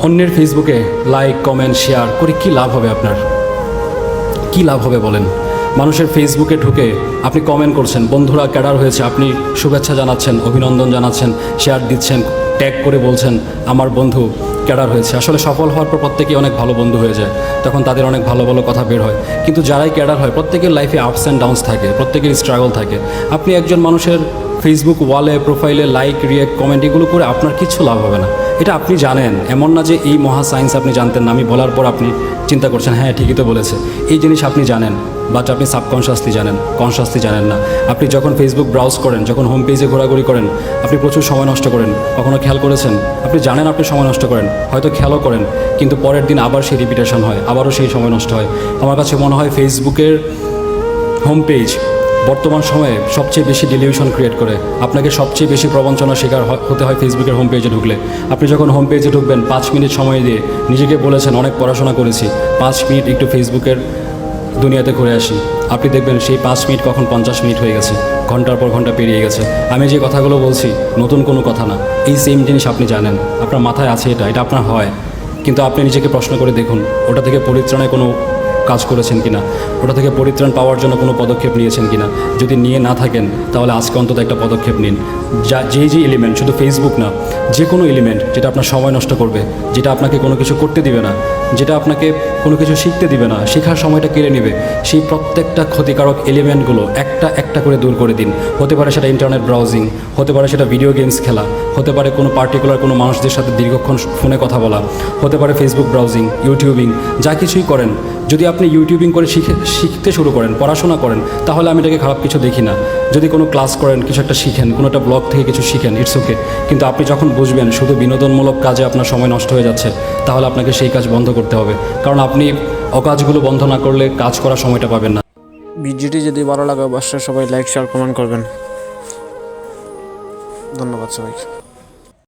অন্যের ফেসবুকে like comment share করে কী লাভ হবে আপনার? কী লাভ হবে বলেন? মানুষের ফেসবুকে ঢুকে আপনি কমেন্ট করছেন, বন্ধুরা ক্যাডার হয়েছে, আপনি শুভেচ্ছা জানাচ্ছেন, অভিনন্দন জানাচ্ছেন, শেয়ার দিচ্ছেন, ট্যাগ করে বলছেন আমার বন্ধু ক্যাডার হয়েছে। আসলে সফল হওয়ার পর প্রত্যেকেই অনেক ভালো বন্ধু হয়ে যায়, তখন তাদের অনেক ভালো ভালো কথা বের হয়। কিন্তু যারাই ক্যাডার হয় প্রত্যেকের লাইফে আপস অ্যান্ড ডাউনস থাকে, প্রত্যেকের স্ট্রাগল থাকে। আপনি একজন মানুষের ফেসবুক ওয়ালে প্রোফাইলে লাইক রিয়েক্ট কমেন্ট এগুলো করে আপনার কিছু লাভ হবে না, এটা আপনি জানেন। এমন না যে এই মহা সায়েন্স আপনি জানতেন না, আমি বলার পর আপনি চিন্তা করছেন হ্যাঁ ঠিকই তো বলেছে। এই জিনিস আপনি জানেন, বাট আপনি সাবকনশাসলি জানেন, কনশাসলি জানেন না। আপনি যখন ফেসবুক ব্রাউজ করেন, যখন হোম পেজে ঘোরাঘুরি করেন, আপনি প্রচুর সময় নষ্ট করেন। কখনো খেয়াল করেছেন? আপনি জানেন আপনি সময় নষ্ট করেন, হয়তো খেয়ালও করেন, কিন্তু পরের দিন আবার সেই রিপিটেশন হয়, আবারও সেই সময় নষ্ট হয়। আমার কাছে মনে হয় ফেসবুকের হোম পেজ বর্তমান সময়ে সবচেয়ে বেশি ডিলিউশন ক্রিয়েট করে। আপনাকে সবচেয়ে বেশি প্রবঞ্চনার শিকার হতে হয় ফেসবুকের হোম পেজে ঢুকলে। আপনি যখন হোম পেজে ঢুকবেন 5 মিনিট সময় দিয়ে নিজেকে বলেছেন অনেক পড়াশোনা করেছি, 5 মিনিট একটু ফেসবুকের দুনিয়াতে ঘুরে আসি, আপনি দেখবেন সেই 5 মিনিট কখন 50 মিনিট হয়ে গেছে, ঘন্টার পর ঘন্টা পেরিয়ে গেছে। আমি যে কথাগুলো বলছি নতুন কোনো কথা না, এই সেম জিনিস আপনি জানেন, আপনার মাথায় আছে, এটা আপনার হয়। কিন্তু আপনি নিজেকে প্রশ্ন করে দেখুন, ওটা থেকে পরিত্রাণের কোনো কাজ করেছেন কিনা, ওটা থেকে পরিত্রাণ পাওয়ার জন্য কোনো পদক্ষেপ নিয়েছেন কিনা। যদি নিয়ে না থাকেন তাহলে আজকে অন্তত একটা পদক্ষেপ নিন। যে এলিমেন্ট, শুধু ফেসবুক না, যে কোনো এলিমেন্ট যেটা আপনার সময় নষ্ট করবে, যেটা আপনাকে কোনো কিছু করতে দিবে না, যেটা আপনাকে কোনো কিছু শিখতে দিবে না, শেখার সময়টা কেড়ে নেবে, সেই প্রত্যেকটা ক্ষতিকারক এলিমেন্টগুলো একটা একটা করে দূর করে দিন। হতে পারে সেটা ইন্টারনেট ব্রাউজিং, হতে পারে সেটা ভিডিও গেমস খেলা, হতে পারে কোনো পার্টিকুলার কোনো মানুষদের সাথে দীর্ঘক্ষণ ফোনে কথা বলা, হতে পারে ফেসবুক ব্রাউজিং, ইউটিউবিং, যা কিছুই করেন। যদি আপনি ইউটিউবিং করে শিখতে শুরু করেন, পড়াশোনা করেন, তাহলে আমি এটাকে খারাপ কিছু দেখি না। যদি কোনো ক্লাস করেন, কিছু একটা শিখেন, কোনো একটা ব্লগ থেকে কিছু শিখেন, ইটস ওকে। কিন্তু আপনি যখন বুঝবেন শুধু বিনোদনমূলক কাজে আপনার সময় নষ্ট হয়ে যাচ্ছে, তাহলে আপনাকে সেই কাজ বন্ধ করতে হবে। কারণ আপনি অকাজগুলো বন্ধ না করলে কাজ করার সময়টা পাবেন না। ভিডিওটি যদি ভালো লাগে অবশ্যই সবাই লাইক শেয়ার কমেন্ট করবেন। ধন্যবাদ সবাইকে।